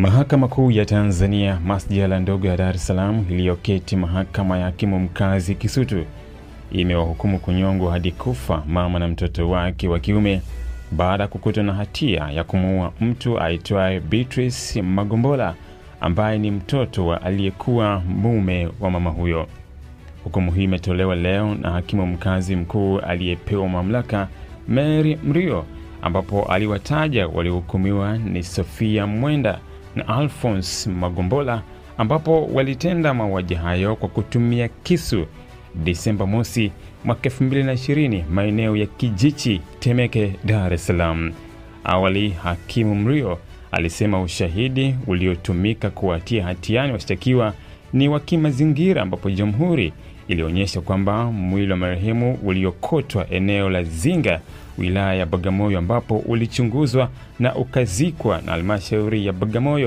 Mahakama Kuu ya Tanzania, masjala ndogo ya Dar es Salaam iliyoketi mahakama ya hakimu mkazi Kisutu, imewahukumu kunyongwa hadi kufa mama na mtoto wake wa kiume baada ya kukutwa na hatia ya kumuua mtu aitwaye Beatrice Magombola ambaye ni mtoto wa aliyekuwa mume wa mama huyo. Hukumu hii imetolewa leo na hakimu mkazi mkuu aliyepewa mamlaka Mary Mrio, ambapo aliwataja waliohukumiwa ni Sofia Mwenda na Alphonse Magombola, ambapo walitenda mauaji hayo kwa kutumia kisu Disemba mosi mwaka 2020 maeneo ya Kijichi, Temeke, Dar es Salaam. Awali hakimu Mrio alisema ushahidi uliotumika kuwatia hatiani washtakiwa ni wa kimazingira, ambapo jamhuri ilionyesha kwamba mwili wa marehemu uliokotwa eneo la Zinga, wilaya ya Bagamoyo, ambapo ulichunguzwa na ukazikwa na halmashauri ya Bagamoyo.